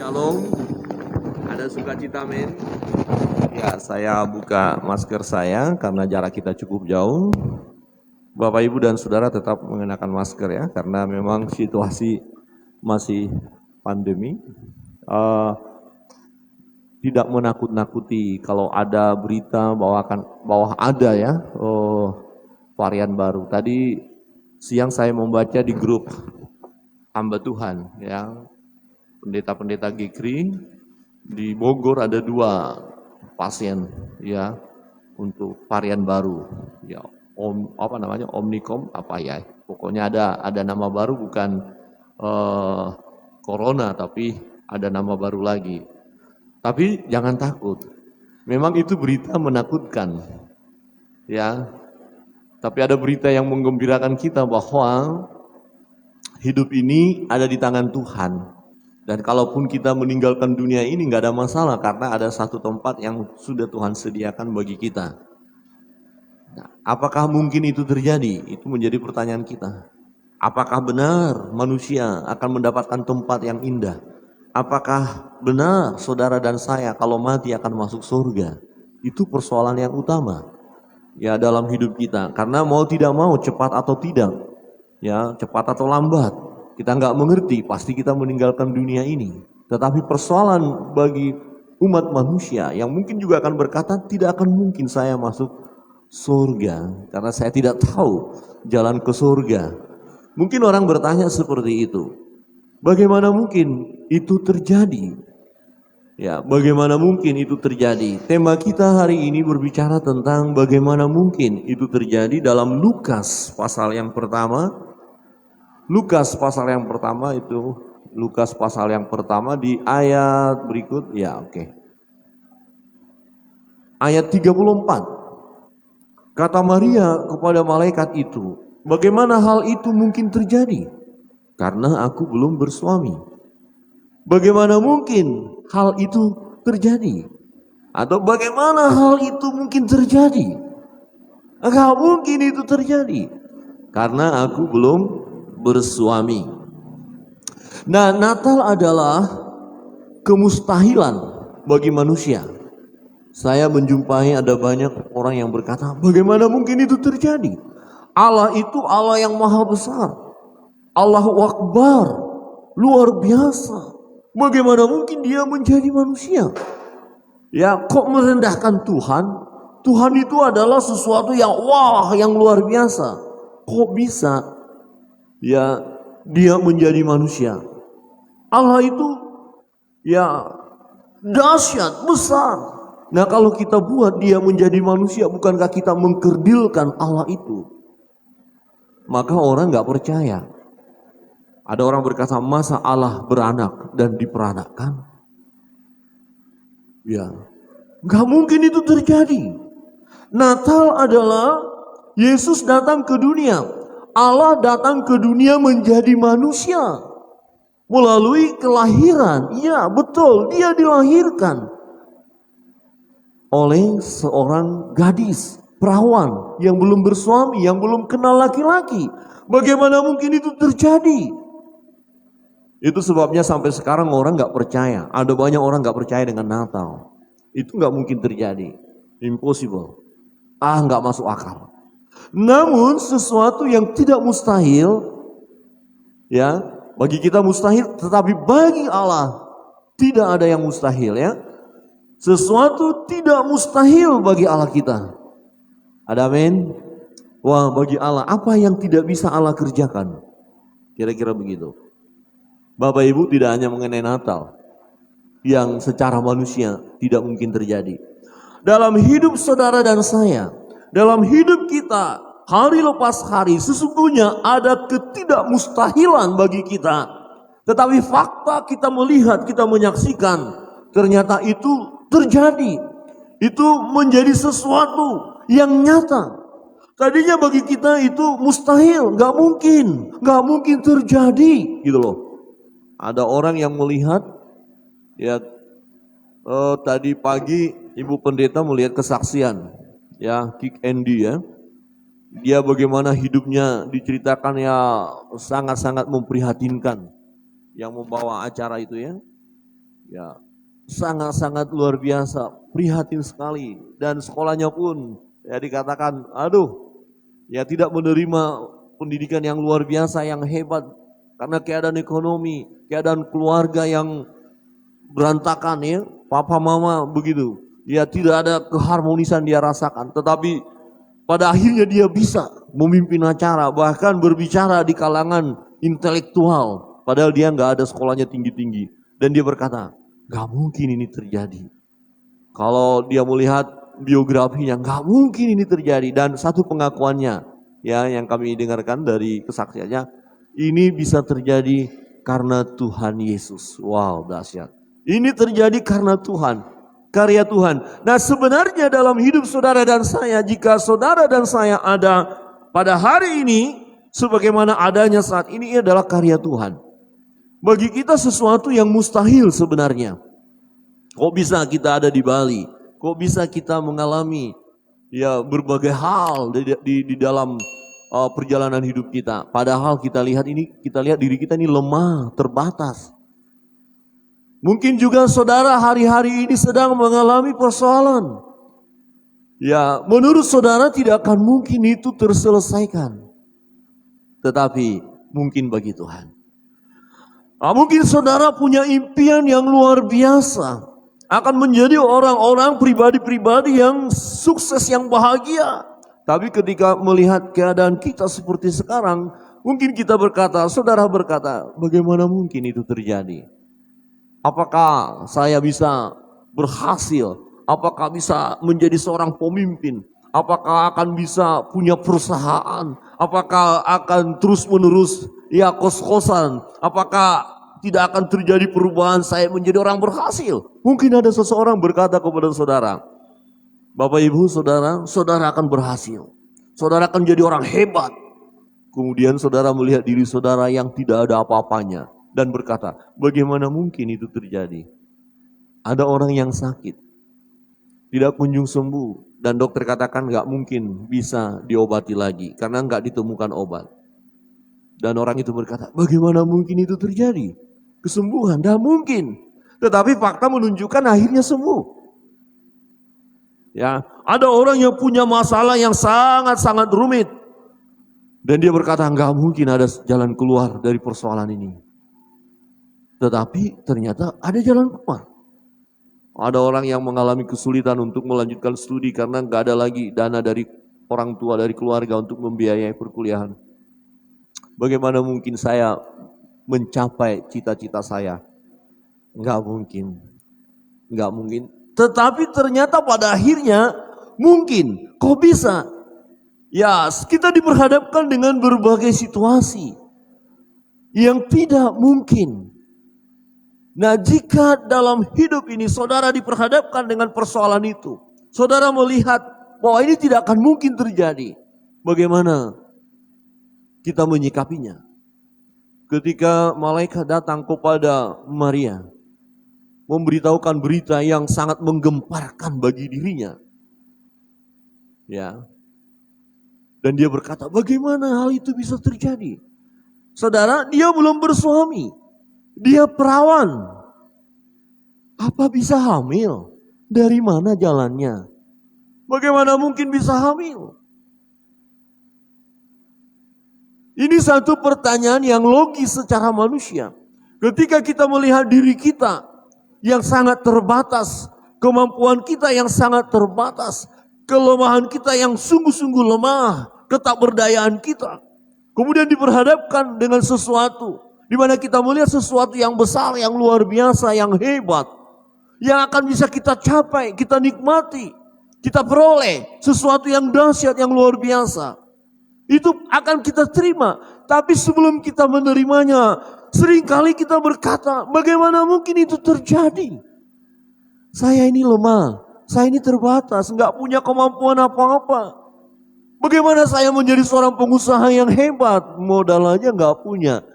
Shalom, ada sukacita men. Ya, saya buka masker saya karena jarak kita cukup jauh. Bapak, Ibu, dan Saudara tetap mengenakan masker ya, karena memang situasi masih pandemi. Tidak menakut-nakuti kalau ada berita bahwa ada ya varian baru. Tadi siang saya membaca di grup hamba Tuhan ya, pendeta-pendeta GKRI di Bogor ada 2 pasien ya untuk varian baru ya, Omnicom apa ya, pokoknya ada nama baru, bukan corona tapi ada nama baru lagi. Tapi jangan takut, memang itu berita menakutkan ya, tapi ada berita yang menggembirakan kita bahwa hidup ini ada di tangan Tuhan. Dan kalaupun kita meninggalkan dunia ini nggak ada masalah, karena ada satu tempat yang sudah Tuhan sediakan bagi kita. Nah, apakah mungkin itu terjadi? Itu menjadi pertanyaan kita. Apakah benar manusia akan mendapatkan tempat yang indah? Apakah benar saudara dan saya kalau mati akan masuk surga? Itu persoalan yang utama ya dalam hidup kita. Karena mau tidak mau, cepat atau tidak, ya cepat atau lambat, kita nggak mengerti, pasti kita meninggalkan dunia ini. Tetapi persoalan bagi umat manusia yang mungkin juga akan berkata, tidak akan mungkin saya masuk surga karena saya tidak tahu jalan ke surga. Mungkin orang bertanya seperti itu. Bagaimana mungkin itu terjadi? Ya, bagaimana mungkin itu terjadi? Tema kita hari ini berbicara tentang bagaimana mungkin itu terjadi dalam Lukas pasal yang pertama. Lukas pasal yang pertama itu, Lukas pasal yang pertama di ayat berikut, ya oke. Ayat 34. Kata Maria kepada malaikat itu, bagaimana hal itu mungkin terjadi? Karena aku belum bersuami. Bagaimana mungkin hal itu terjadi? Atau bagaimana hal itu mungkin terjadi? Enggak mungkin itu terjadi, karena aku belum bersuami. Nah, Natal adalah kemustahilan bagi manusia. Saya menjumpai ada banyak orang yang berkata, bagaimana mungkin itu terjadi? Allah itu Allah yang maha besar, Allahu Akbar, luar biasa. Bagaimana mungkin dia menjadi manusia? Ya, kok merendahkan Tuhan? Tuhan itu adalah sesuatu yang wah, yang luar biasa. Kok bisa ya dia menjadi manusia? Allah itu ya dahsyat, besar. Nah, kalau kita buat dia menjadi manusia, bukankah kita mengkerdilkan Allah itu? Maka orang gak percaya. Ada orang berkata, masa Allah beranak dan diperanakkan? Ya, gak mungkin itu terjadi. Natal adalah Yesus datang ke dunia. Allah datang ke dunia menjadi manusia melalui kelahiran. Ya, betul, dia dilahirkan oleh seorang gadis, perawan yang belum bersuami, yang belum kenal laki-laki. Bagaimana mungkin itu terjadi? Itu sebabnya sampai sekarang orang gak percaya. Ada banyak orang gak percaya dengan Natal. Itu gak mungkin terjadi. Impossible. Gak masuk akal. Namun sesuatu yang tidak mustahil, ya bagi kita mustahil, tetapi bagi Allah tidak ada yang mustahil ya. Sesuatu tidak mustahil bagi Allah kita. Ada amin? Wah, bagi Allah apa yang tidak bisa Allah kerjakan? Kira-kira begitu. Bapak Ibu, tidak hanya mengenai Natal yang secara manusia tidak mungkin terjadi. Dalam hidup saudara dan saya, dalam hidup kita hari lepas hari, sesungguhnya ada ketidakmustahilan bagi kita. Tetapi fakta kita melihat, kita menyaksikan, ternyata itu terjadi. Itu menjadi sesuatu yang nyata. Tadinya bagi kita itu mustahil, gak mungkin terjadi gitu loh. Ada orang yang melihat, ya tadi pagi Ibu Pendeta melihat kesaksian, ya Kik Andy ya. Dia bagaimana hidupnya diceritakan ya sangat-sangat memprihatinkan yang membawa acara itu ya. Ya, sangat-sangat luar biasa, prihatin sekali. Dan sekolahnya pun ya dikatakan, aduh, ya tidak menerima pendidikan yang luar biasa, yang hebat. Karena keadaan ekonomi, keadaan keluarga yang berantakan ya, papa mama begitu. Ya tidak ada keharmonisan dia rasakan. Tetapi pada akhirnya dia bisa memimpin acara, bahkan berbicara di kalangan intelektual. Padahal dia nggak ada sekolahnya tinggi-tinggi. Dan dia berkata, nggak mungkin ini terjadi. Kalau dia melihat biografinya, nggak mungkin ini terjadi. Dan satu pengakuannya, ya yang kami dengarkan dari kesaksiannya, ini bisa terjadi karena Tuhan Yesus. Wow, dahsyat. Ini terjadi karena Tuhan, karya Tuhan. Nah sebenarnya dalam hidup saudara dan saya, jika saudara dan saya ada pada hari ini, sebagaimana adanya saat ini adalah karya Tuhan. Bagi kita sesuatu yang mustahil sebenarnya. Kok bisa kita ada di Bali? Kok bisa kita mengalami ya berbagai hal di dalam perjalanan hidup kita? Padahal kita lihat diri kita ini lemah, terbatas. Mungkin juga saudara hari-hari ini sedang mengalami persoalan. Ya, menurut saudara tidak akan mungkin itu terselesaikan. Tetapi mungkin bagi Tuhan. Mungkin saudara punya impian yang luar biasa. Akan menjadi orang-orang pribadi-pribadi yang sukses, yang bahagia. Tapi ketika melihat keadaan kita seperti sekarang, mungkin kita berkata, saudara berkata, bagaimana mungkin itu terjadi? Apakah saya bisa berhasil? Apakah bisa menjadi seorang pemimpin? Apakah akan bisa punya perusahaan? Apakah akan terus menerus ya kos-kosan? Apakah tidak akan terjadi perubahan saya menjadi orang berhasil? Mungkin ada seseorang berkata kepada saudara, Bapak Ibu saudara, saudara akan berhasil. Saudara akan jadi orang hebat. Kemudian saudara melihat diri saudara yang tidak ada apa-apanya. Dan berkata, bagaimana mungkin itu terjadi? Ada orang yang sakit, tidak kunjung sembuh. Dan dokter katakan gak mungkin bisa diobati lagi. Karena gak ditemukan obat. Dan orang itu berkata, bagaimana mungkin itu terjadi? Kesembuhan, gak mungkin. Tetapi fakta menunjukkan akhirnya sembuh. Ya, ada orang yang punya masalah yang sangat-sangat rumit. Dan dia berkata, gak mungkin ada jalan keluar dari persoalan ini. Tetapi ternyata ada jalan keluar. Ada orang yang mengalami kesulitan untuk melanjutkan studi karena nggak ada lagi dana dari orang tua, dari keluarga untuk membiayai perkuliahan. Bagaimana mungkin saya mencapai cita-cita saya? Nggak mungkin. Nggak mungkin. Tetapi ternyata pada akhirnya mungkin. Kok bisa? Ya, kita diperhadapkan dengan berbagai situasi yang tidak mungkin. Nah, jika dalam hidup ini saudara diperhadapkan dengan persoalan itu, saudara melihat bahwa ini tidak akan mungkin terjadi. Bagaimana kita menyikapinya? Ketika malaikat datang kepada Maria, memberitahukan berita yang sangat menggemparkan bagi dirinya. Ya. Dan dia berkata, bagaimana hal itu bisa terjadi? Saudara, dia belum bersuami. Dia perawan. Apa bisa hamil? Dari mana jalannya? Bagaimana mungkin bisa hamil? Ini satu pertanyaan yang logis secara manusia. Ketika kita melihat diri kita yang sangat terbatas, kemampuan kita yang sangat terbatas, kelemahan kita yang sungguh-sungguh lemah, ketakberdayaan kita, kemudian diperhadapkan dengan sesuatu di mana kita melihat sesuatu yang besar, yang luar biasa, yang hebat, yang akan bisa kita capai, kita nikmati, kita peroleh sesuatu yang dahsyat, yang luar biasa. Itu akan kita terima. Tapi sebelum kita menerimanya, seringkali kita berkata, bagaimana mungkin itu terjadi? Saya ini lemah, saya ini terbatas, nggak punya kemampuan apa-apa. Bagaimana saya menjadi seorang pengusaha yang hebat? Modal aja nggak punya.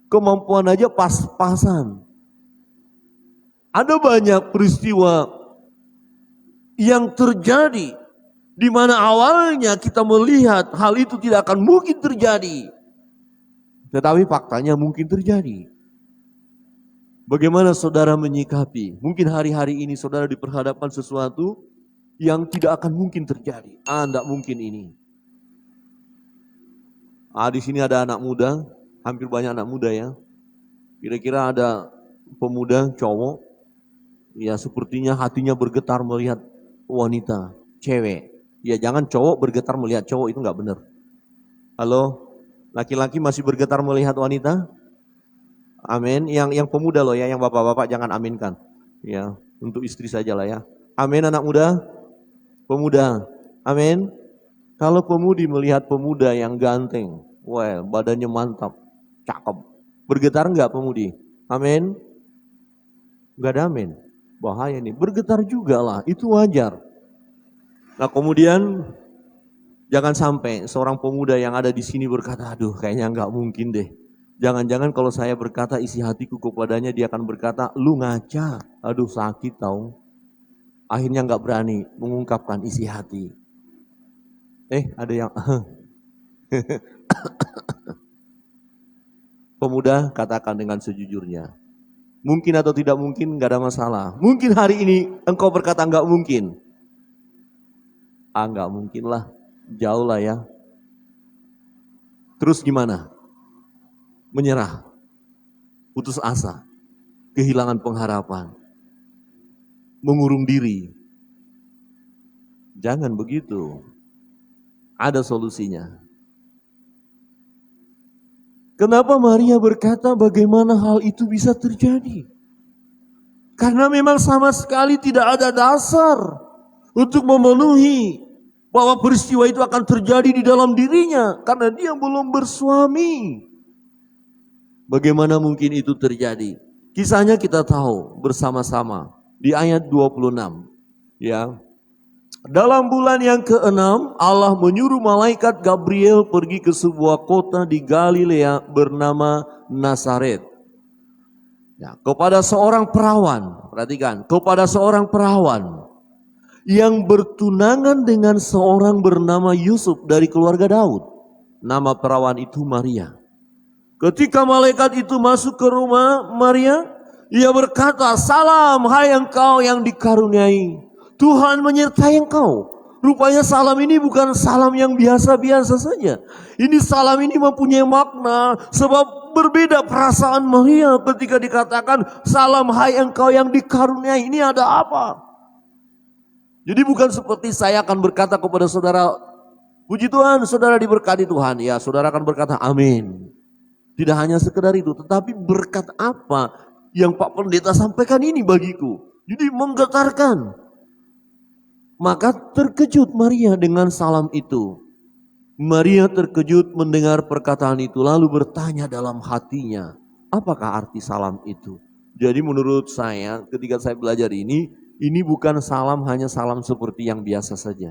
Kemampuan aja pas-pasan. Ada banyak peristiwa yang terjadi di mana awalnya kita melihat hal itu tidak akan mungkin terjadi. Tetapi faktanya mungkin terjadi. Bagaimana saudara menyikapi? Mungkin hari-hari ini saudara diperhadapkan sesuatu yang tidak akan mungkin terjadi. Tidak mungkin ini. Di sini ada anak muda, hampir banyak anak muda ya. Kira-kira ada pemuda cowok, ya sepertinya hatinya bergetar melihat wanita, cewek. Ya jangan cowok bergetar melihat cowok, itu nggak benar. Halo, laki-laki masih bergetar melihat wanita? Amin. Yang pemuda loh ya, yang bapak-bapak jangan aminkan. Ya, untuk istri saja lah ya. Amin anak muda, pemuda. Amin. Kalau pemudi melihat pemuda yang ganteng, wah badannya mantap, cakep. Bergetar enggak pemudi? Amin. Enggak ada amin. Bahaya nih, bergetar juga lah, itu wajar. Nah kemudian jangan sampai seorang pemuda yang ada di sini berkata, aduh kayaknya enggak mungkin deh. Jangan-jangan kalau saya berkata isi hatiku kepadanya, dia akan berkata, lu ngaca, aduh sakit tau. Akhirnya enggak berani mengungkapkan isi hati. Ada yang pemuda katakan dengan sejujurnya. Mungkin atau tidak mungkin enggak ada masalah. Mungkin hari ini engkau berkata enggak mungkin. Enggak mungkin lah. Jauh lah ya. Terus gimana? Menyerah. Putus asa. Kehilangan pengharapan. Mengurung diri. Jangan begitu. Ada solusinya. Kenapa Maria berkata bagaimana hal itu bisa terjadi? Karena memang sama sekali tidak ada dasar untuk memenuhi bahwa peristiwa itu akan terjadi di dalam dirinya. Karena dia belum bersuami. Bagaimana mungkin itu terjadi? Kisahnya kita tahu bersama-sama di ayat 26. Ya. Dalam bulan yang ke-6, Allah menyuruh malaikat Gabriel pergi ke sebuah kota di Galilea bernama Nazaret. Ya, kepada seorang perawan, perhatikan, kepada seorang perawan yang bertunangan dengan seorang bernama Yusuf dari keluarga Daud. Nama perawan itu Maria. Ketika malaikat itu masuk ke rumah Maria, ia berkata, salam hai engkau yang dikaruniai, Tuhan menyertai engkau. Rupanya salam ini bukan salam yang biasa-biasa saja. Ini salam ini mempunyai makna, sebab berbeda perasaan Maria ketika dikatakan salam hai engkau yang dikaruniai. Ini ada apa? Jadi bukan seperti saya akan berkata kepada saudara, puji Tuhan saudara diberkati Tuhan. Ya saudara akan berkata amin. Tidak hanya sekedar itu, tetapi berkat apa yang Pak Pendeta sampaikan ini bagiku. Jadi menggetarkan. Maka terkejut Maria dengan salam itu. Maria terkejut mendengar perkataan itu lalu bertanya dalam hatinya, apakah arti salam itu? Jadi menurut saya ketika saya belajar ini bukan salam hanya salam seperti yang biasa saja.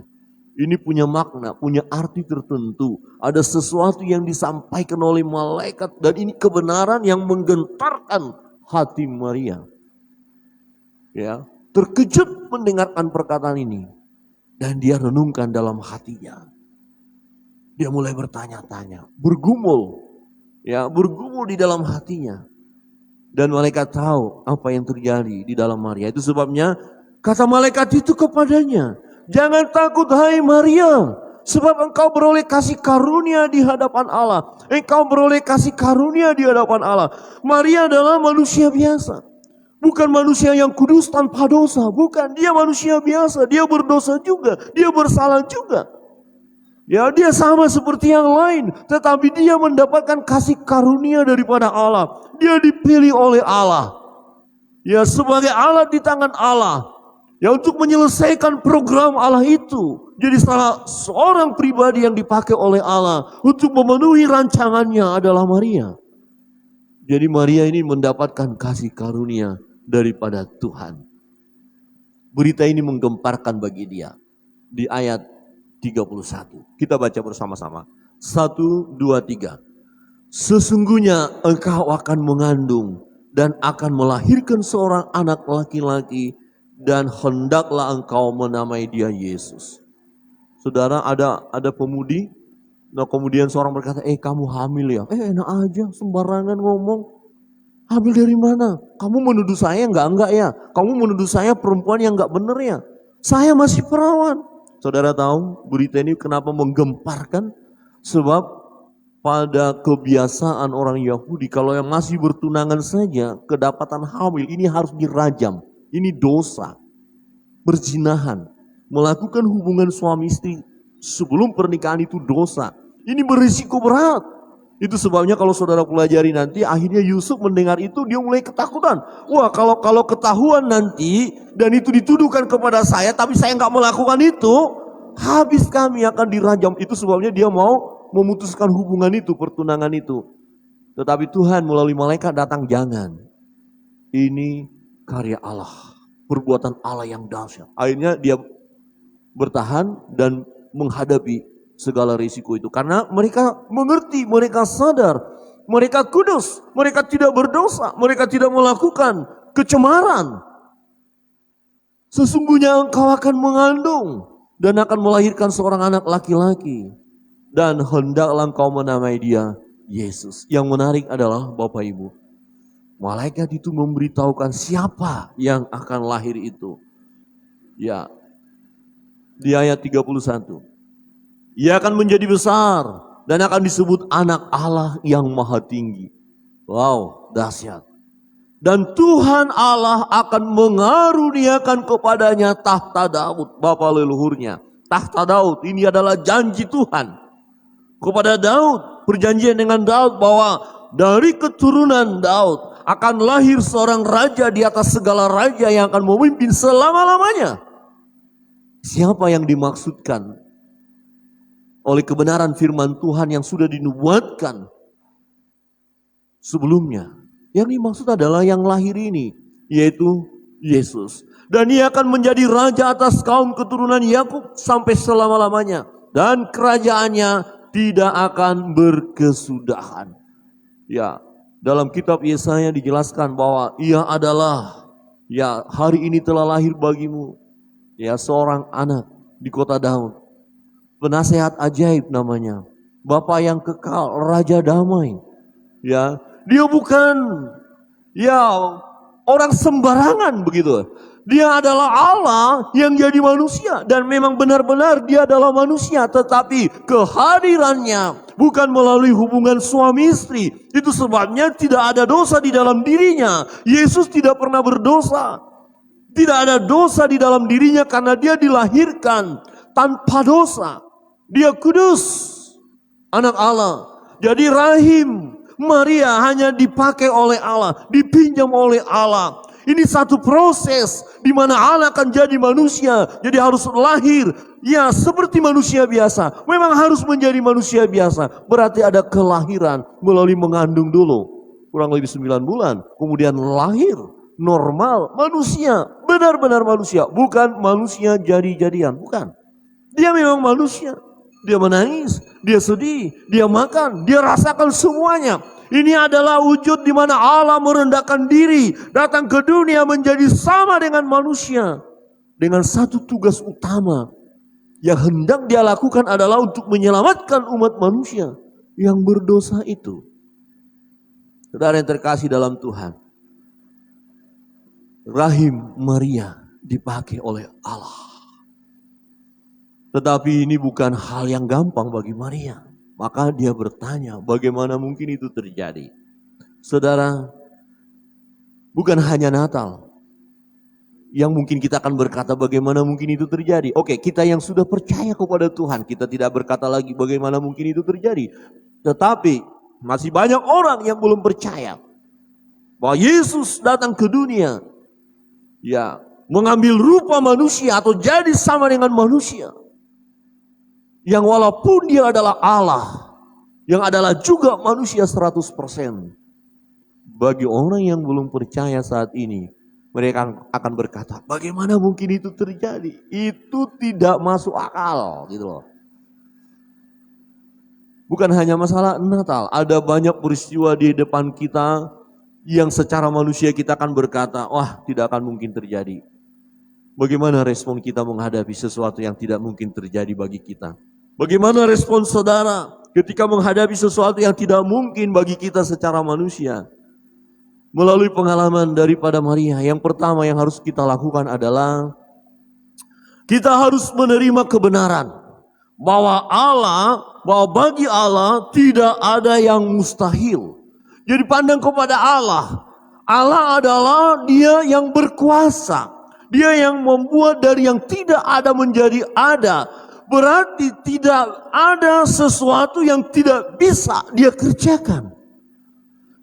Ini punya makna, punya arti tertentu. Ada sesuatu yang disampaikan oleh malaikat dan ini kebenaran yang menggentarkan hati Maria. Ya, terkejut mendengarkan perkataan ini. Dan dia renungkan dalam hatinya. Dia mulai bertanya-tanya, bergumul. Ya, bergumul di dalam hatinya. Dan malaikat tahu apa yang terjadi di dalam Maria. Itu sebabnya kata malaikat itu kepadanya, jangan takut hai Maria, sebab engkau beroleh kasih karunia di hadapan Allah. Engkau beroleh kasih karunia di hadapan Allah. Maria adalah manusia biasa. Bukan manusia yang kudus tanpa dosa. Bukan, dia manusia biasa. Dia berdosa juga. Dia bersalah juga. Ya, dia sama seperti yang lain. Tetapi dia mendapatkan kasih karunia daripada Allah. Dia dipilih oleh Allah. Ya, sebagai alat di tangan Allah. Ya, untuk menyelesaikan program Allah itu. Jadi salah seorang pribadi yang dipakai oleh Allah. Untuk memenuhi rancangannya adalah Maria. Jadi Maria ini mendapatkan kasih karunia daripada Tuhan. Berita ini menggemparkan bagi dia. Di ayat 31. Kita baca bersama-sama. 1, 2, 3. Sesungguhnya engkau akan mengandung dan akan melahirkan seorang anak laki-laki dan hendaklah engkau menamai dia Yesus. Saudara, ada pemudi. Nah kemudian seorang berkata, kamu hamil ya? Enak aja sembarangan ngomong. Ambil dari mana? Kamu menuduh saya enggak ya? Kamu menuduh saya perempuan yang enggak benar ya? Saya masih perawan. Saudara tahu berita ini kenapa menggemparkan? Sebab pada kebiasaan orang Yahudi, kalau yang masih bertunangan saja, kedapatan hamil ini harus dirajam. Ini dosa, berzinahan. Melakukan hubungan suami istri sebelum pernikahan itu dosa. Ini berisiko berat. Itu sebabnya kalau saudara pelajari nanti, akhirnya Yusuf mendengar itu, dia mulai ketakutan. Wah, kalau ketahuan nanti, dan itu dituduhkan kepada saya, tapi saya nggak melakukan itu, habis kami akan dirajam. Itu sebabnya dia mau memutuskan hubungan itu, pertunangan itu. Tetapi Tuhan melalui malaikat datang, jangan. Ini karya Allah, perbuatan Allah yang dahsyat. Akhirnya dia bertahan dan menghadapi segala risiko itu. Karena mereka mengerti, mereka sadar, mereka kudus, mereka tidak berdosa, mereka tidak melakukan kecemaran. Sesungguhnya engkau akan mengandung dan akan melahirkan seorang anak laki-laki. Dan hendaklah engkau menamai dia Yesus. Yang menarik adalah Bapak Ibu, malaikat itu memberitahukan siapa yang akan lahir itu. Ya, di ayat 31. Ia akan menjadi besar dan akan disebut anak Allah yang maha tinggi. Wow, dahsyat. Dan Tuhan Allah akan mengaruniakan kepadanya tahta Daud, bapa leluhurnya. Tahta Daud ini adalah janji Tuhan kepada Daud. Perjanjian dengan Daud bahwa dari keturunan Daud akan lahir seorang raja di atas segala raja yang akan memimpin selama-lamanya. Siapa yang dimaksudkan oleh kebenaran firman Tuhan yang sudah dinubuatkan sebelumnya? Yang dimaksud adalah yang lahir ini, yaitu Yesus. Dan ia akan menjadi raja atas kaum keturunan Yakub sampai selama-lamanya. Dan kerajaannya tidak akan berkesudahan. Ya, dalam kitab Yesaya dijelaskan bahwa ia adalah, ya, hari ini telah lahir bagimu, ya, seorang anak di kota Daud. Penasehat ajaib namanya, Bapa yang kekal, Raja damai. Ya, dia bukan, ya, orang sembarangan begitu. Dia adalah Allah yang jadi manusia dan memang benar-benar dia adalah manusia, tetapi kehadirannya bukan melalui hubungan suami istri. Itu sebabnya tidak ada dosa di dalam dirinya. Yesus tidak pernah berdosa. Tidak ada dosa di dalam dirinya karena dia dilahirkan tanpa dosa. Dia kudus, anak Allah. Jadi rahim Maria hanya dipakai oleh Allah, dipinjam oleh Allah. Ini satu proses di mana Allah akan jadi manusia. Jadi harus lahir, ya, seperti manusia biasa. Memang harus menjadi manusia biasa. Berarti ada kelahiran melalui mengandung dulu. Kurang lebih 9 bulan. Kemudian lahir normal, manusia. Benar-benar manusia. Bukan manusia jadi-jadian. Bukan. Dia memang manusia. Dia menangis, dia sedih, dia makan, dia rasakan semuanya. Ini adalah wujud di mana Allah merendahkan diri, datang ke dunia menjadi sama dengan manusia. Dengan satu tugas utama yang hendak dia lakukan adalah untuk menyelamatkan umat manusia yang berdosa itu. Saudara yang terkasih dalam Tuhan, rahim Maria dipakai oleh Allah. Tetapi ini bukan hal yang gampang bagi Maria. Maka dia bertanya, bagaimana mungkin itu terjadi? Saudara, bukan hanya Natal yang mungkin kita akan berkata bagaimana mungkin itu terjadi. Oke, kita yang sudah percaya kepada Tuhan, kita tidak berkata lagi bagaimana mungkin itu terjadi. Tetapi masih banyak orang yang belum percaya bahwa Yesus datang ke dunia, ya, mengambil rupa manusia atau jadi sama dengan manusia. Yang walaupun dia adalah Allah, yang adalah juga manusia 100%. Bagi orang yang belum percaya saat ini, mereka akan berkata, bagaimana mungkin itu terjadi? Itu tidak masuk akal, gitu loh. Bukan hanya masalah Natal, ada banyak peristiwa di depan kita yang secara manusia kita akan berkata, wah, tidak akan mungkin terjadi. Bagaimana respon kita menghadapi sesuatu yang tidak mungkin terjadi bagi kita? Bagaimana respon saudara ketika menghadapi sesuatu yang tidak mungkin bagi kita secara manusia? Melalui pengalaman daripada Maria, yang pertama yang harus kita lakukan adalah kita harus menerima kebenaran bahwa bagi Allah tidak ada yang mustahil. Jadi pandang kepada Allah. Allah adalah Dia yang berkuasa. Dia yang membuat dari yang tidak ada menjadi ada. Berarti tidak ada sesuatu yang tidak bisa Dia kerjakan.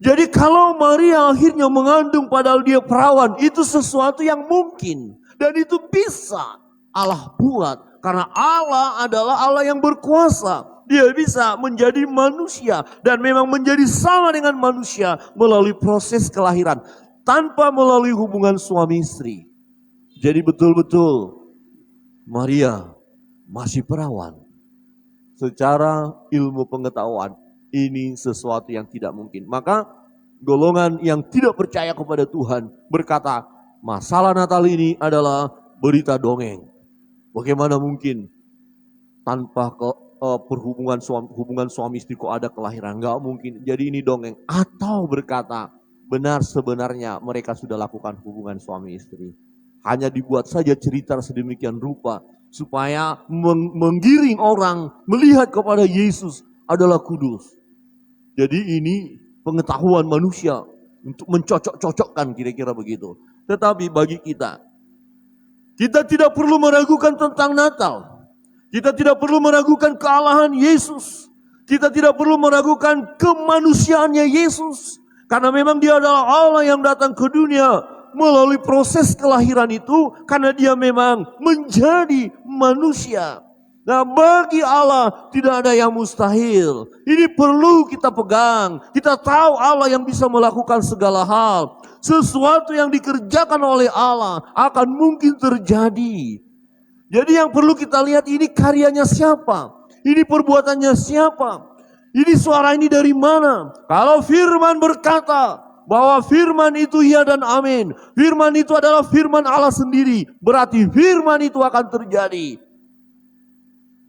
Jadi kalau Maria akhirnya mengandung padahal dia perawan, itu sesuatu yang mungkin. Dan itu bisa Allah buat. Karena Allah adalah Allah yang berkuasa. Dia bisa menjadi manusia dan memang menjadi sama dengan manusia melalui proses kelahiran. Tanpa melalui hubungan suami istri. Jadi betul-betul Maria masih perawan. Secara ilmu pengetahuan. Ini sesuatu yang tidak mungkin. Maka golongan yang tidak percaya kepada Tuhan berkata, masalah Natal ini adalah berita dongeng. Bagaimana mungkin tanpa hubungan suami istri kok ada kelahiran? Enggak mungkin. Jadi ini dongeng. Atau berkata, benar sebenarnya mereka sudah lakukan hubungan suami istri. Hanya dibuat saja cerita sedemikian rupa supaya menggiring orang melihat kepada Yesus adalah kudus. Jadi ini pengetahuan manusia untuk mencocok-cocokkan kira-kira begitu. Tetapi bagi kita tidak perlu meragukan tentang Natal. Kita tidak perlu meragukan kealahan Yesus. Kita tidak perlu meragukan kemanusiaannya Yesus. Karena memang Dia adalah Allah yang datang ke dunia melalui proses kelahiran itu. Karena Dia memang menjadi manusia. Nah, bagi Allah tidak ada yang mustahil. Ini perlu kita pegang. Kita tahu Allah yang bisa melakukan segala hal. Sesuatu yang dikerjakan oleh Allah akan mungkin terjadi. Jadi yang perlu kita lihat ini karyanya siapa? Ini perbuatannya siapa? Ini suara ini dari mana? Kalau firman berkata bahwa firman itu iya dan amin. Firman itu adalah firman Allah sendiri. Berarti firman itu akan terjadi.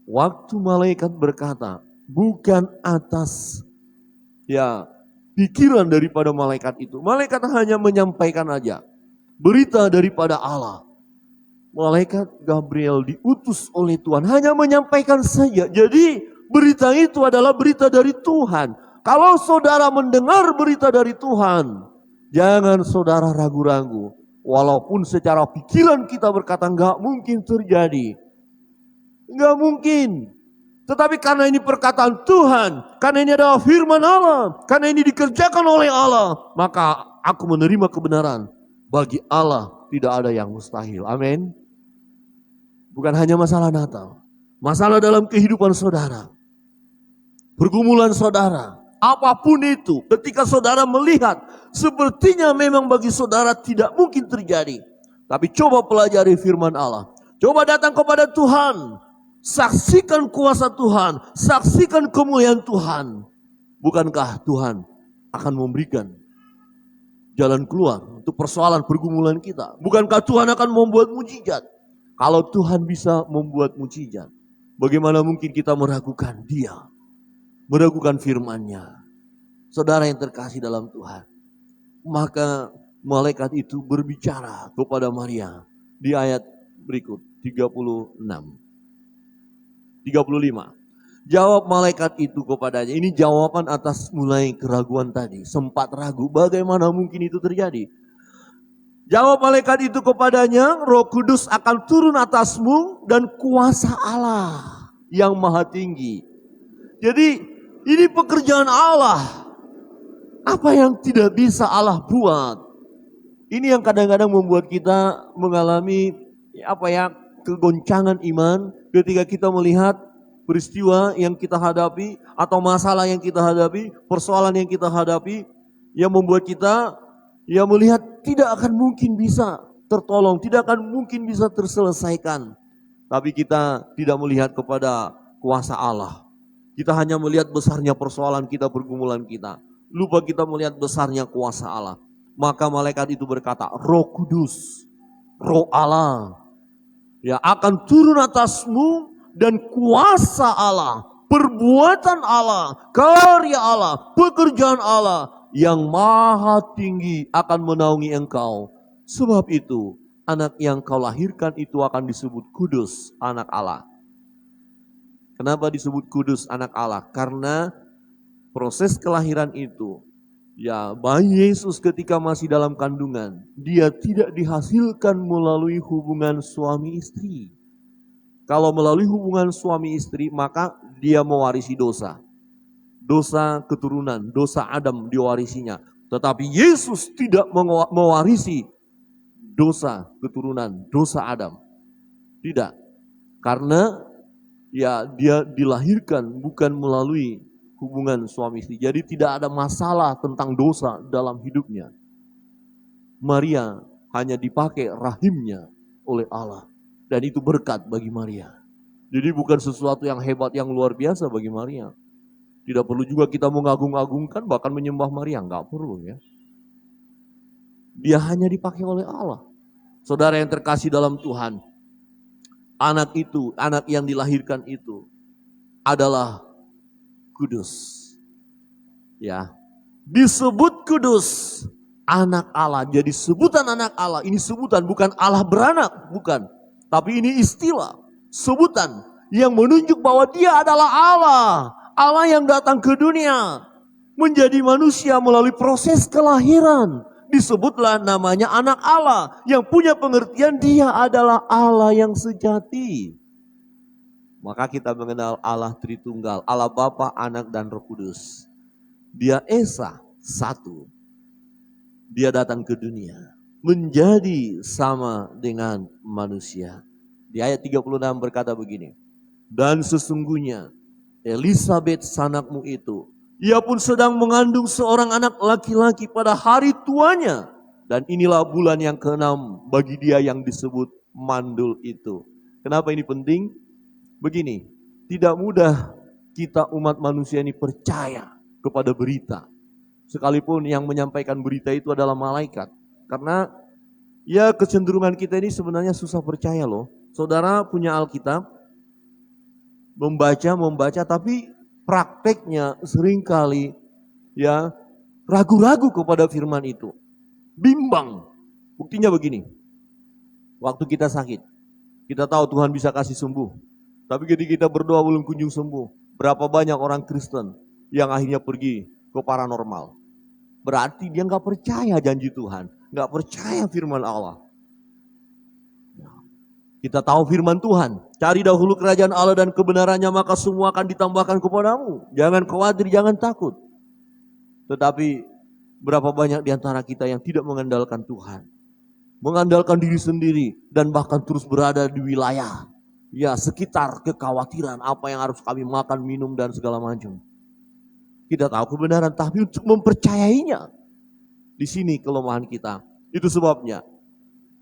Waktu malaikat berkata, bukan atas pikiran daripada malaikat itu. Malaikat hanya menyampaikan aja berita daripada Allah. Malaikat Gabriel diutus oleh Tuhan hanya menyampaikan saja. Jadi berita itu adalah berita dari Tuhan. Kalau saudara mendengar berita dari Tuhan, jangan saudara ragu-ragu. Walaupun secara pikiran kita berkata enggak mungkin terjadi. Enggak mungkin. Tetapi karena ini perkataan Tuhan, karena ini adalah firman Allah, karena ini dikerjakan oleh Allah, maka aku menerima kebenaran. Bagi Allah tidak ada yang mustahil. Amin. Bukan hanya masalah Natal. Masalah dalam kehidupan saudara. Pergumulan saudara. Apapun itu, ketika saudara melihat, sepertinya memang bagi saudara tidak mungkin terjadi. Tapi coba pelajari firman Allah. Coba datang kepada Tuhan. Saksikan kuasa Tuhan, saksikan kemuliaan Tuhan. Bukankah Tuhan akan memberikan jalan keluar untuk persoalan pergumulan kita? Bukankah Tuhan akan membuat mujizat? Kalau Tuhan bisa membuat mujizat, bagaimana mungkin kita meragukan Dia? Meragukan firman-Nya. Saudara yang terkasih dalam Tuhan. Maka malaikat itu berbicara kepada Maria di ayat berikut 35. Jawab malaikat itu kepadanya. Ini jawaban atas mulai keraguan tadi. Sempat ragu bagaimana mungkin itu terjadi. Jawab malaikat itu kepadanya, Roh Kudus akan turun atasmu dan kuasa Allah yang maha tinggi. Jadi ini pekerjaan Allah. Apa yang tidak bisa Allah buat. Ini yang kadang-kadang membuat kita mengalami kegoncangan iman ketika kita melihat peristiwa yang kita hadapi atau masalah yang kita hadapi, persoalan yang kita hadapi yang membuat kita melihat tidak akan mungkin bisa tertolong, tidak akan mungkin bisa terselesaikan. Tapi kita tidak melihat kepada kuasa Allah. Kita hanya melihat besarnya persoalan kita, pergumulan kita. Lupa kita melihat besarnya kuasa Allah. Maka malaikat itu berkata, Roh Kudus, Roh Allah akan turun atasmu dan kuasa Allah, perbuatan Allah, karya Allah, pekerjaan Allah yang maha tinggi akan menaungi engkau. Sebab itu, anak yang kau lahirkan itu akan disebut kudus, anak Allah. Kenapa disebut kudus, anak Allah? Karena proses kelahiran itu, ya, bayi Yesus ketika masih dalam kandungan, dia tidak dihasilkan melalui hubungan suami istri. Kalau melalui hubungan suami istri, maka dia mewarisi dosa. Dosa keturunan, dosa Adam diwarisinya. Tetapi Yesus tidak mewarisi dosa keturunan, dosa Adam. Tidak. Karena ya dia dilahirkan bukan melalui hubungan suami istri. Jadi tidak ada masalah tentang dosa dalam hidupnya. Maria hanya dipakai rahimnya oleh Allah. Dan itu berkat bagi Maria. Jadi bukan sesuatu yang hebat, yang luar biasa bagi Maria. Tidak perlu juga kita mengagung-agungkan, bahkan menyembah Maria. Enggak perlu ya. Dia hanya dipakai oleh Allah. Saudara yang terkasih dalam Tuhan. Anak itu, anak yang dilahirkan itu adalah kudus. Ya. Disebut kudus. Anak Allah. Jadi sebutan anak Allah. Ini sebutan, bukan Allah beranak. Bukan. Tapi ini istilah. Sebutan yang menunjuk bahwa dia adalah Allah. Allah yang datang ke dunia. Menjadi manusia melalui proses kelahiran. Disebutlah namanya anak Allah. Yang punya pengertian dia adalah Allah yang sejati. Maka kita mengenal Allah Tritunggal. Allah Bapa, Anak, dan Roh Kudus. Dia Esa, satu. Dia datang ke dunia. Menjadi sama dengan manusia. Di ayat 36 berkata begini. Dan sesungguhnya Elisabet sanakmu itu, ia pun sedang mengandung seorang anak laki-laki pada hari tuanya. Dan inilah bulan yang ke-6 bagi dia yang disebut mandul itu. Kenapa ini penting? Begini, tidak mudah kita umat manusia ini percaya kepada berita. Sekalipun yang menyampaikan berita itu adalah malaikat. Karena ya kecenderungan kita ini sebenarnya susah percaya loh. Saudara punya Alkitab, membaca, tapi prakteknya seringkali ya ragu-ragu kepada firman itu. Bimbang. Buktinya begini. Waktu kita sakit, kita tahu Tuhan bisa kasih sembuh. Tapi ketika kita berdoa belum kunjung sembuh. Berapa banyak orang Kristen yang akhirnya pergi ke paranormal. Berarti dia gak percaya janji Tuhan. Gak percaya firman Allah. Kita tahu firman Tuhan. Cari dahulu kerajaan Allah dan kebenarannya, maka semua akan ditambahkan kepadamu. Jangan khawatir, jangan takut. Tetapi berapa banyak di antara kita yang tidak mengandalkan Tuhan. Mengandalkan diri sendiri dan bahkan terus berada di wilayah ya sekitar kekhawatiran apa yang harus kami makan, minum dan segala macam. Kita tahu kebenaran, tapi untuk mempercayainya, di sini kelemahan kita. Itu sebabnya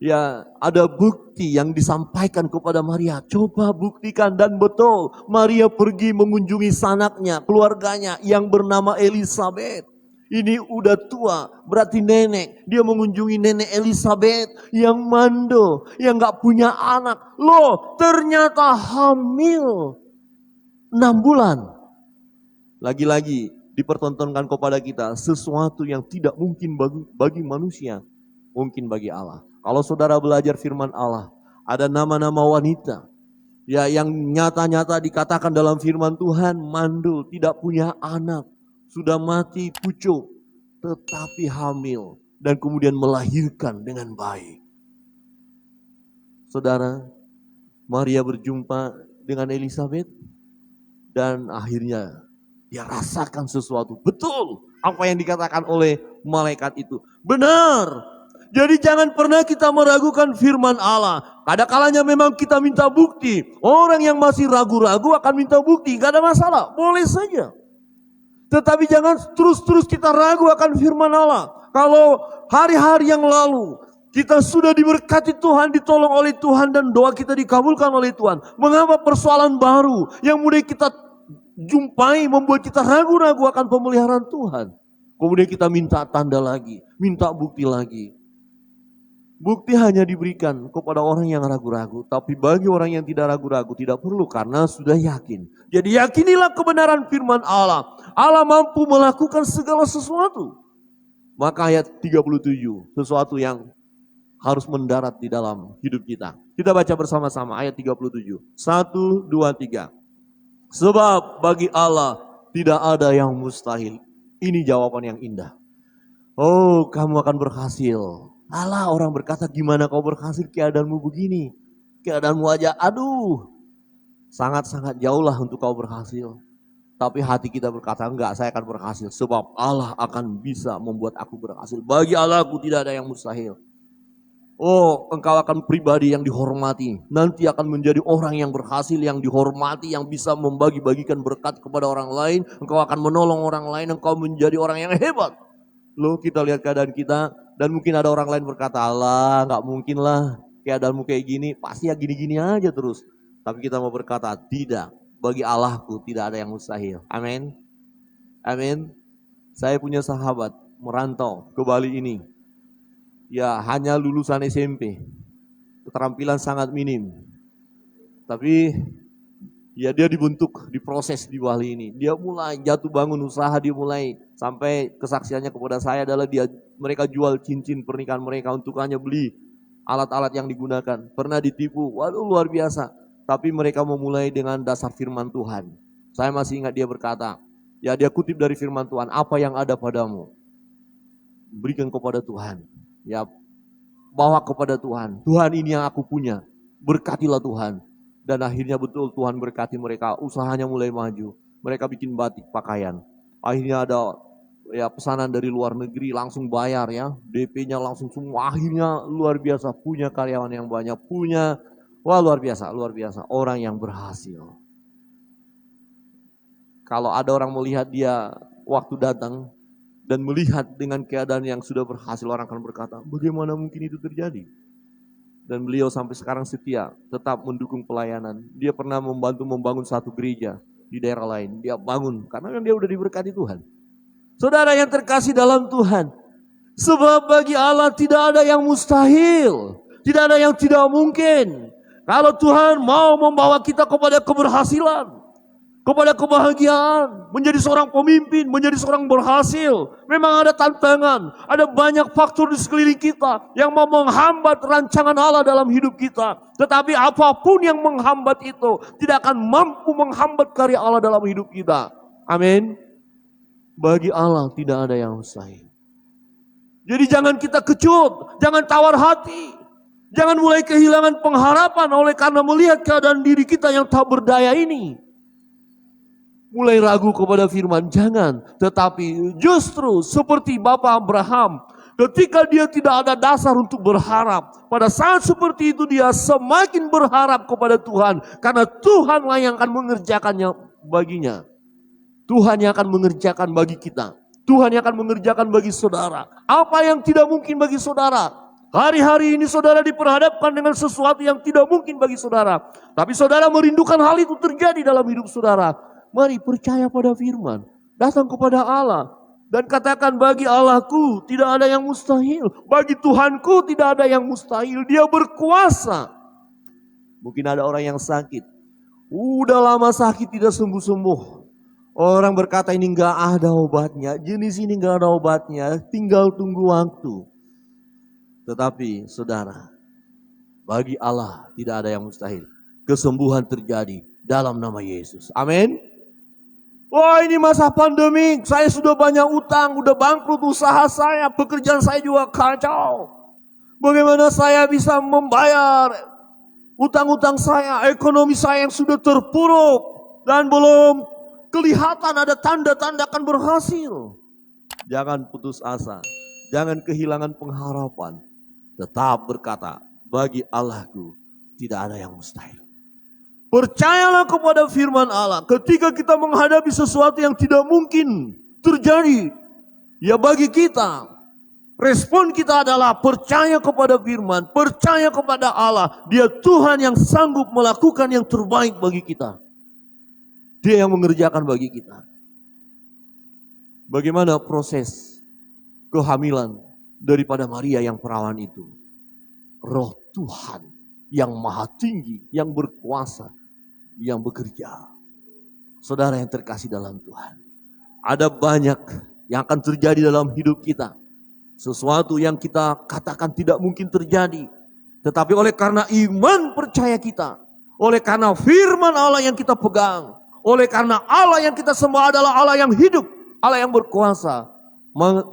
ya ada bukti yang disampaikan kepada Maria. Coba buktikan, dan betul Maria pergi mengunjungi sanaknya, keluarganya yang bernama Elisabet. Ini udah tua, berarti nenek. Dia mengunjungi nenek Elisabet yang mandul, yang gak punya anak. Loh, ternyata hamil 6 bulan. Lagi-lagi dipertontonkan kepada kita sesuatu yang tidak mungkin bagi manusia, mungkin bagi Allah. Kalau saudara belajar firman Allah, ada nama-nama wanita ya yang nyata-nyata dikatakan dalam firman Tuhan, mandul, tidak punya anak, sudah mati pucuk, tetapi hamil dan kemudian melahirkan dengan baik. Saudara, Maria berjumpa dengan Elisabet dan akhirnya dia rasakan sesuatu. Betul apa yang dikatakan oleh malaikat itu. Benar. Jadi jangan pernah kita meragukan firman Allah. Kadang-kalanya memang kita minta bukti. Orang yang masih ragu-ragu akan minta bukti. Gak ada masalah, boleh saja. Tetapi jangan terus-terus kita ragu akan firman Allah. Kalau hari-hari yang lalu kita sudah diberkati Tuhan, ditolong oleh Tuhan, dan doa kita dikabulkan oleh Tuhan. Mengapa persoalan baru yang mulai kita jumpai membuat kita ragu-ragu akan pemeliharaan Tuhan? Kemudian kita minta tanda lagi, minta bukti lagi. Bukti hanya diberikan kepada orang yang ragu-ragu. Tapi bagi orang yang tidak ragu-ragu tidak perlu, karena sudah yakin. Jadi yakinilah kebenaran firman Allah. Allah mampu melakukan segala sesuatu. Maka ayat 37, sesuatu yang harus mendarat di dalam hidup kita. Kita baca bersama-sama ayat 37. 1, 2, 3. Sebab bagi Allah tidak ada yang mustahil. Ini jawaban yang indah. Oh, kamu akan berhasil. Alah, orang berkata, gimana kau berhasil, keadaanmu begini. Keadaanmu aja, aduh. Sangat-sangat jauhlah untuk kau berhasil. Tapi hati kita berkata, enggak, saya akan berhasil. Sebab Allah akan bisa membuat aku berhasil. Bagi Allah aku tidak ada yang mustahil. Oh, engkau akan pribadi yang dihormati. Nanti akan menjadi orang yang berhasil, yang dihormati, yang bisa membagi-bagikan berkat kepada orang lain. Engkau akan menolong orang lain, engkau menjadi orang yang hebat. Loh, kita lihat keadaan kita, dan mungkin ada orang lain berkata, Allah, gak mungkin lah keadaanmu kayak gini, pasti ya gini-gini aja terus. Tapi kita mau berkata, tidak, bagi Allahku tidak ada yang mustahil. Amin. Amin. Saya punya sahabat merantau ke Bali ini. Ya, hanya lulusan SMP. Keterampilan sangat minim. Tapi ya dia dibentuk, diproses di Bali ini. Dia mulai jatuh bangun usaha, dia mulai sampai kesaksiannya kepada saya adalah mereka jual cincin pernikahan mereka untuk hanya beli alat-alat yang digunakan. Pernah ditipu, waduh luar biasa. Tapi mereka memulai dengan dasar firman Tuhan. Saya masih ingat dia berkata, ya dia kutip dari firman Tuhan, apa yang ada padamu, berikan kepada Tuhan. Ya, bawa kepada Tuhan. Tuhan ini yang aku punya. Berkatilah Tuhan. Dan akhirnya betul Tuhan berkati mereka. Usahanya mulai maju. Mereka bikin batik pakaian. Akhirnya ada ya pesanan dari luar negeri langsung bayar ya. DP-nya langsung semua. Akhirnya luar biasa. Punya karyawan yang banyak. Wah luar biasa, luar biasa. Orang yang berhasil. Kalau ada orang melihat dia waktu datang dan melihat dengan keadaan yang sudah berhasil, orang akan berkata, bagaimana mungkin itu terjadi? Dan beliau sampai sekarang setia, tetap mendukung pelayanan. Dia pernah membantu membangun satu gereja di daerah lain. Dia bangun, karena dia udah diberkati Tuhan. Saudara yang terkasih dalam Tuhan, sebab bagi Allah tidak ada yang mustahil. Tidak ada yang tidak mungkin. Kalau Tuhan mau membawa kita kepada keberhasilan, kepada kebahagiaan, menjadi seorang pemimpin, menjadi seorang berhasil. Memang ada tantangan, ada banyak faktor di sekeliling kita yang mau menghambat rancangan Allah dalam hidup kita. Tetapi apapun yang menghambat itu tidak akan mampu menghambat karya Allah dalam hidup kita. Amin. Bagi Allah tidak ada yang mustahil. Jadi jangan kita kecut, jangan tawar hati. Jangan mulai kehilangan pengharapan oleh karena melihat keadaan diri kita yang tak berdaya ini. Mulai ragu kepada firman, jangan. Tetapi justru seperti Bapak Abraham, ketika dia tidak ada dasar untuk berharap, pada saat seperti itu dia semakin berharap kepada Tuhan. Karena Tuhanlah yang akan mengerjakannya baginya. Tuhan yang akan mengerjakan bagi kita. Tuhan yang akan mengerjakan bagi saudara. Apa yang tidak mungkin bagi saudara? Hari-hari ini saudara diperhadapkan dengan sesuatu yang tidak mungkin bagi saudara. Tapi saudara merindukan hal itu terjadi dalam hidup saudara. Mari percaya pada firman. Datang kepada Allah. Dan katakan bagi Allahku tidak ada yang mustahil. Bagi Tuhanku tidak ada yang mustahil. Dia berkuasa. Mungkin ada orang yang sakit. Udah lama sakit tidak sembuh-sembuh. Orang berkata ini enggak ada obatnya. Jenis ini enggak ada obatnya. Tinggal tunggu waktu. Tetapi saudara, bagi Allah tidak ada yang mustahil. Kesembuhan terjadi dalam nama Yesus. Amin. Wah ini masa pandemi, saya sudah banyak utang, udah bangkrut usaha saya, pekerjaan saya juga kacau. Bagaimana saya bisa membayar utang-utang saya, ekonomi saya yang sudah terpuruk dan belum kelihatan ada tanda-tanda akan berhasil. Jangan putus asa, jangan kehilangan pengharapan. Tetap berkata, bagi Allahku tidak ada yang mustahil. Percayalah kepada firman Allah. Ketika kita menghadapi sesuatu yang tidak mungkin terjadi, ya bagi kita, respon kita adalah percaya kepada firman, percaya kepada Allah. Dia Tuhan yang sanggup melakukan yang terbaik bagi kita. Dia yang mengerjakan bagi kita. Bagaimana proses kehamilan daripada Maria yang perawan itu? Roh Tuhan yang maha tinggi, yang berkuasa, yang bekerja. Saudara yang terkasih dalam Tuhan, ada banyak yang akan terjadi dalam hidup kita. Sesuatu yang kita katakan tidak mungkin terjadi. Tetapi oleh karena iman percaya kita, oleh karena firman Allah yang kita pegang, oleh karena Allah yang kita sembah adalah Allah yang hidup, Allah yang berkuasa,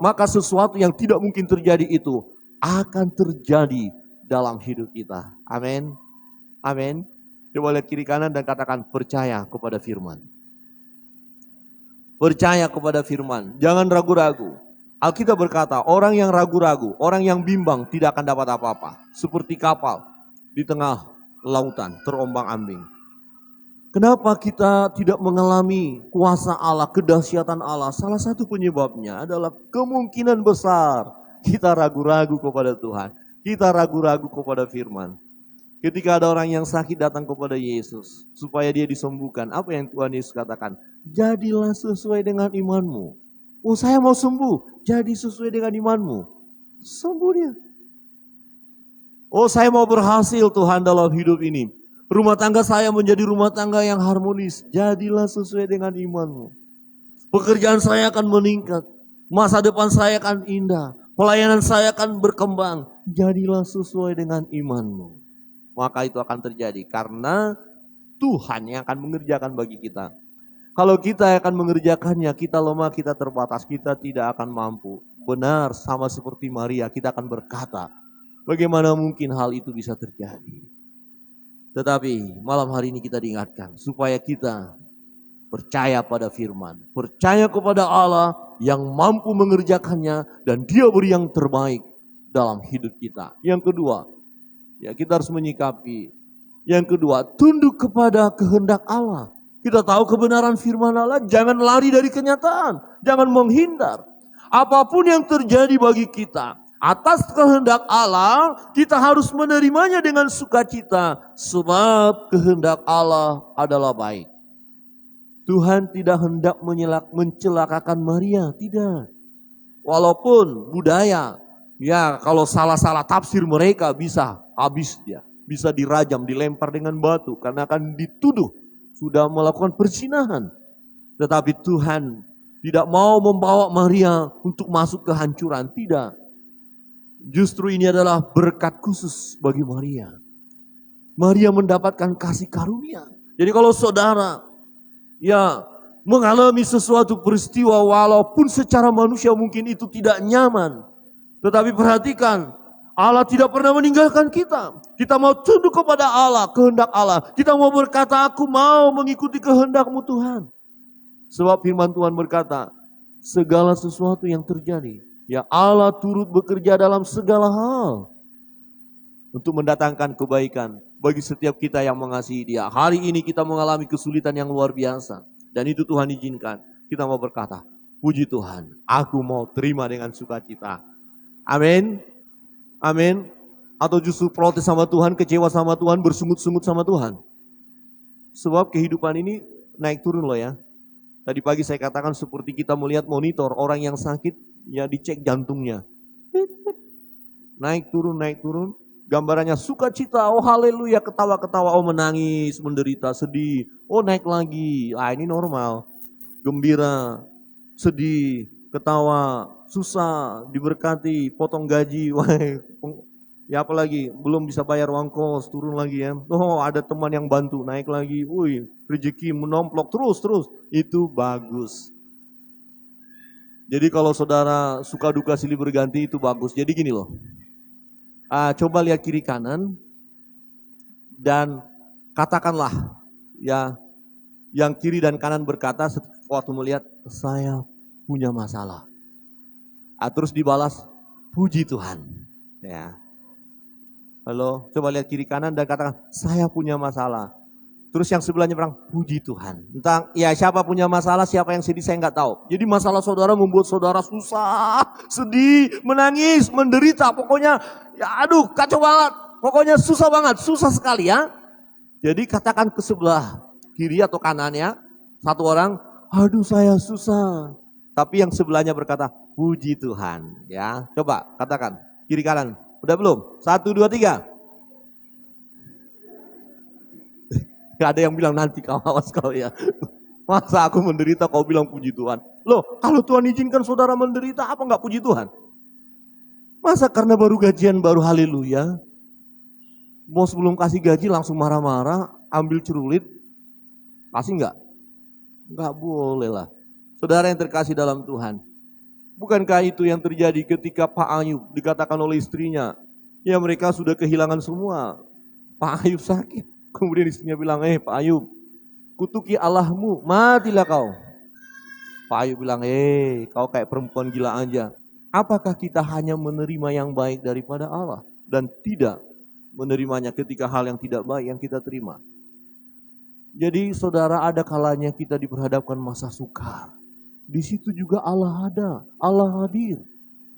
maka sesuatu yang tidak mungkin terjadi itu akan terjadi dalam hidup kita. Amin. Amin. Coba lihat kiri kanan dan katakan percaya kepada firman. Percaya kepada firman, jangan ragu-ragu. Alkitab berkata, orang yang ragu-ragu, orang yang bimbang tidak akan dapat apa-apa. Seperti kapal di tengah lautan, terombang-ambing. Kenapa kita tidak mengalami kuasa Allah, kedahsyatan Allah? Salah satu penyebabnya adalah kemungkinan besar kita ragu-ragu kepada Tuhan. Kita ragu-ragu kepada firman. Ketika ada orang yang sakit datang kepada Yesus, supaya dia disembuhkan. Apa yang Tuhan Yesus katakan? Jadilah sesuai dengan imanmu. Oh, saya mau sembuh, jadi sesuai dengan imanmu. Sembuh dia. Oh, saya mau berhasil Tuhan dalam hidup ini. Rumah tangga saya menjadi rumah tangga yang harmonis. Jadilah sesuai dengan imanmu. Pekerjaan saya akan meningkat. Masa depan saya akan indah. Pelayanan saya akan berkembang. Jadilah sesuai dengan imanmu. Maka itu akan terjadi karena Tuhan yang akan mengerjakan bagi kita. Kalau kita akan mengerjakannya, kita lemah, kita terbatas, kita tidak akan mampu. Benar, sama seperti Maria, kita akan berkata, bagaimana mungkin hal itu bisa terjadi? Tetapi malam hari ini kita diingatkan, supaya kita percaya pada firman, percaya kepada Allah yang mampu mengerjakannya, dan Dia beri yang terbaik dalam hidup kita. Yang kedua, ya kita harus menyikapi. Yang kedua, tunduk kepada kehendak Allah. Kita tahu kebenaran firman Allah, jangan lari dari kenyataan, jangan menghindar. Apapun yang terjadi bagi kita, atas kehendak Allah, kita harus menerimanya dengan sukacita, sebab kehendak Allah adalah baik. Tuhan tidak hendak mencelakakan Maria, tidak. Walaupun budaya, ya kalau salah-salah tafsir mereka bisa habis dia. Bisa dirajam, dilempar dengan batu, karena akan dituduh sudah melakukan perzinahan. Tetapi Tuhan tidak mau membawa Maria untuk masuk kehancuran, tidak. Justru ini adalah berkat khusus bagi Maria. Maria mendapatkan kasih karunia. Jadi kalau saudara ya mengalami sesuatu peristiwa walaupun secara manusia mungkin itu tidak nyaman. Tetapi perhatikan, Allah tidak pernah meninggalkan kita. Kita mau tunduk kepada Allah, kehendak Allah. Kita mau berkata, aku mau mengikuti kehendak-Mu Tuhan. Sebab firman Tuhan berkata, segala sesuatu yang terjadi, ya Allah turut bekerja dalam segala hal untuk mendatangkan kebaikan bagi setiap kita yang mengasihi Dia. Hari ini kita mengalami kesulitan yang luar biasa, dan itu Tuhan izinkan. Kita mau berkata, puji Tuhan, aku mau terima dengan sukacita. Amin. Amin. Atau justru protes sama Tuhan, kecewa sama Tuhan, bersungut-sungut sama Tuhan. Sebab kehidupan ini naik turun loh ya. Tadi pagi saya katakan seperti kita melihat monitor, orang yang sakit ya dicek jantungnya. Naik turun. Gambarannya sukacita, oh haleluya, ketawa-ketawa, oh menangis, menderita, sedih. Oh naik lagi, ini normal. Gembira, sedih, ketawa, susah, diberkati, potong gaji, ya apalagi belum bisa bayar uang kos, turun lagi ya. Oh ada teman yang bantu, naik lagi, rezeki menomplok terus, itu bagus. Jadi kalau saudara suka duka silih berganti itu bagus. Jadi gini loh, coba lihat kiri kanan dan katakanlah ya, yang kiri dan kanan berkata waktu melihat saya punya masalah. Terus dibalas, puji Tuhan. Ya. Halo, coba lihat kiri kanan dan katakan, saya punya masalah. Terus yang sebelahnya bilang, puji Tuhan. Entah, ya siapa punya masalah, siapa yang sedih, saya nggak tahu. Jadi masalah saudara membuat saudara susah, sedih, menangis, menderita. Pokoknya, ya aduh kacau banget. Pokoknya susah banget, susah sekali ya. Jadi katakan ke sebelah kiri atau kanannya, satu orang, aduh saya susah. Tapi yang sebelahnya berkata, puji Tuhan. Ya, coba katakan kiri kanan. Udah belum? 1, 2, 3. Gak ada yang bilang nanti kau awas kau ya. Masa aku menderita kau bilang puji Tuhan. Loh, kalau Tuhan izinkan saudara menderita, apa gak puji Tuhan? Masa karena baru gajian baru haleluya? Bos belum kasih gaji langsung marah-marah, ambil cerulit, kasih enggak? Enggak boleh lah. Saudara yang terkasih dalam Tuhan, bukankah itu yang terjadi ketika Pak Ayub dikatakan oleh istrinya, ya mereka sudah kehilangan semua. Pak Ayub sakit, kemudian istrinya bilang, Pak Ayub, kutuki Allahmu, matilah kau. Pak Ayub bilang, kau kayak perempuan gila aja. Apakah kita hanya menerima yang baik daripada Allah dan tidak menerimanya ketika hal yang tidak baik yang kita terima? Jadi saudara, ada kalanya kita diperhadapkan masa sukar. Di situ juga Allah ada, Allah hadir.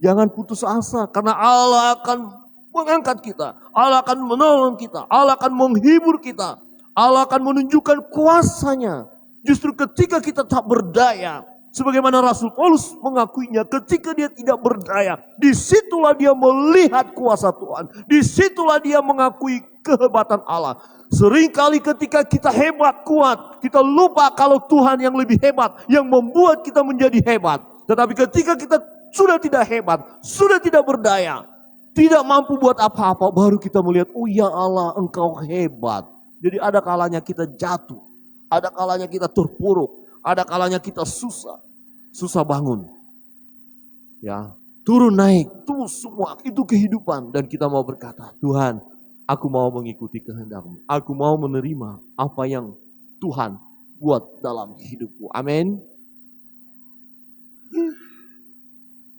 Jangan putus asa karena Allah akan mengangkat kita. Allah akan menolong kita, Allah akan menghibur kita. Allah akan menunjukkan kuasanya. Justru ketika kita tak berdaya, sebagaimana Rasul Paulus mengakuinya, ketika dia tidak berdaya, disitulah dia melihat kuasa Tuhan. Disitulah dia mengakui kehebatan Allah. Seringkali ketika kita hebat, kuat, kita lupa kalau Tuhan yang lebih hebat, yang membuat kita menjadi hebat. Tetapi ketika kita sudah tidak hebat, sudah tidak berdaya, tidak mampu buat apa-apa, baru kita melihat, oh ya Allah, Engkau hebat. Jadi ada kalanya kita jatuh, ada kalanya kita terpuruk, ada kalanya kita susah bangun. Ya, turun naik, terus semua itu kehidupan, dan kita mau berkata, Tuhan, aku mau mengikuti kehendak-Mu. Aku mau menerima apa yang Tuhan buat dalam hidupku. Amin.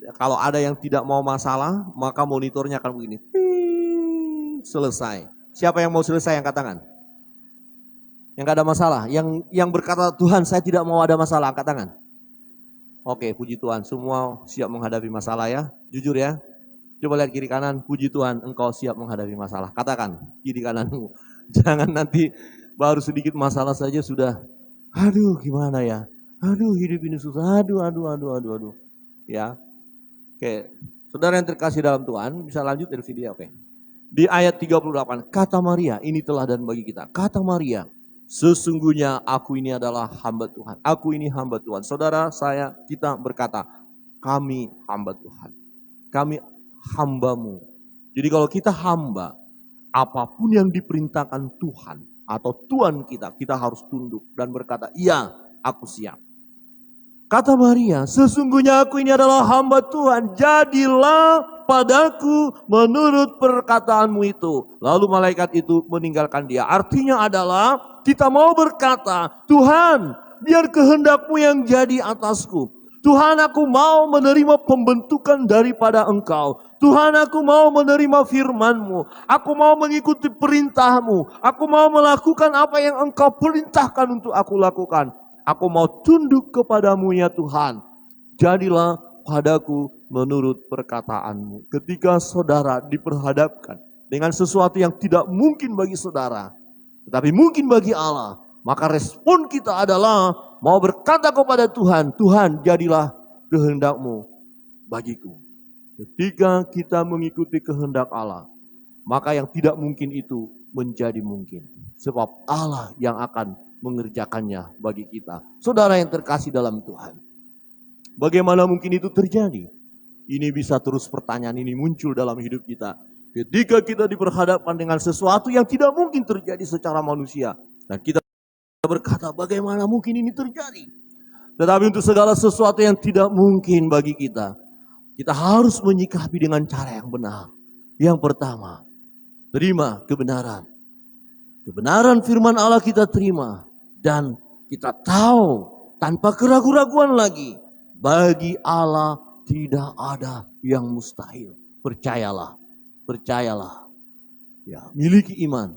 Ya, kalau ada yang tidak mau masalah, maka monitornya akan begini. Selesai. Siapa yang mau selesai yang katakan? Yang gak ada masalah. Yang berkata, Tuhan saya tidak mau ada masalah, angkat tangan. Oke, puji Tuhan. Semua siap menghadapi masalah ya. Jujur ya. Coba lihat kiri kanan, puji Tuhan engkau siap menghadapi masalah. Katakan kiri kananmu. Jangan nanti baru sedikit masalah saja sudah, aduh gimana ya. Aduh hidup ini susah, aduh. Ya. Oke, saudara yang terkasih dalam Tuhan, bisa lanjut dari video, oke. Di ayat 38, kata Maria, ini teladan bagi kita. Kata Maria, sesungguhnya aku ini adalah hamba Tuhan. Aku ini hamba Tuhan. Saudara, kita berkata, kami hamba Tuhan. Kami hamba-Mu. Jadi kalau kita hamba, apapun yang diperintahkan Tuhan atau Tuhan kita harus tunduk dan berkata, iya, aku siap. Kata Maria, sesungguhnya aku ini adalah hamba Tuhan, jadilah padaku menurut perkataanmu itu. Lalu malaikat itu meninggalkan dia. Artinya adalah kita mau berkata, Tuhan, biar kehendak-Mu yang jadi atasku. Tuhan, aku mau menerima pembentukan daripada Engkau. Tuhan, aku mau menerima firman-Mu. Aku mau mengikuti perintah-Mu. Aku mau melakukan apa yang Engkau perintahkan untuk aku lakukan. Aku mau tunduk kepadamu ya Tuhan. Jadilah padaku menurut perkataanmu. Ketika saudara diperhadapkan dengan sesuatu yang tidak mungkin bagi saudara, tetapi mungkin bagi Allah, maka respon kita adalah mau berkata kepada Tuhan, Tuhan jadilah kehendak-Mu bagiku. Ketika kita mengikuti kehendak Allah, maka yang tidak mungkin itu menjadi mungkin. Sebab Allah yang akan mengerjakannya bagi kita. Saudara yang terkasih dalam Tuhan, bagaimana mungkin itu terjadi? Ini bisa terus pertanyaan ini muncul dalam hidup kita. Ketika kita diperhadapkan dengan sesuatu yang tidak mungkin terjadi secara manusia. Dan kita berkata bagaimana mungkin ini terjadi? Tetapi untuk segala sesuatu yang tidak mungkin bagi kita, kita harus menyikapi dengan cara yang benar. Yang pertama, terima kebenaran. Kebenaran firman Allah kita terima. Dan kita tahu tanpa keraguan-raguan lagi, bagi Allah tidak ada yang mustahil. Percayalah. Ya, miliki iman.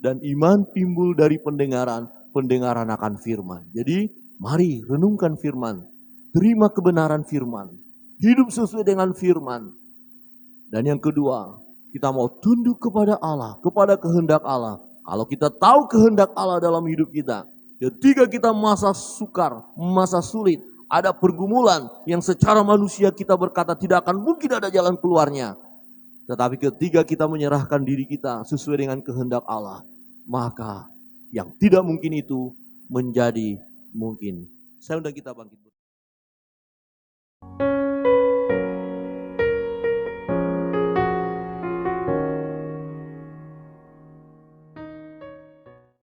Dan iman timbul dari pendengaran akan firman. Jadi mari renungkan firman. Terima kebenaran firman. Hidup sesuai dengan firman. Dan yang kedua, kita mau tunduk kepada Allah, kepada kehendak Allah. Kalau kita tahu kehendak Allah dalam hidup kita, ketika kita masa sukar, masa sulit, ada pergumulan yang secara manusia kita berkata tidak akan mungkin ada jalan keluarnya. Tetapi ketika kita menyerahkan diri kita sesuai dengan kehendak Allah, maka yang tidak mungkin itu menjadi mungkin. Saya undang kita bangkit.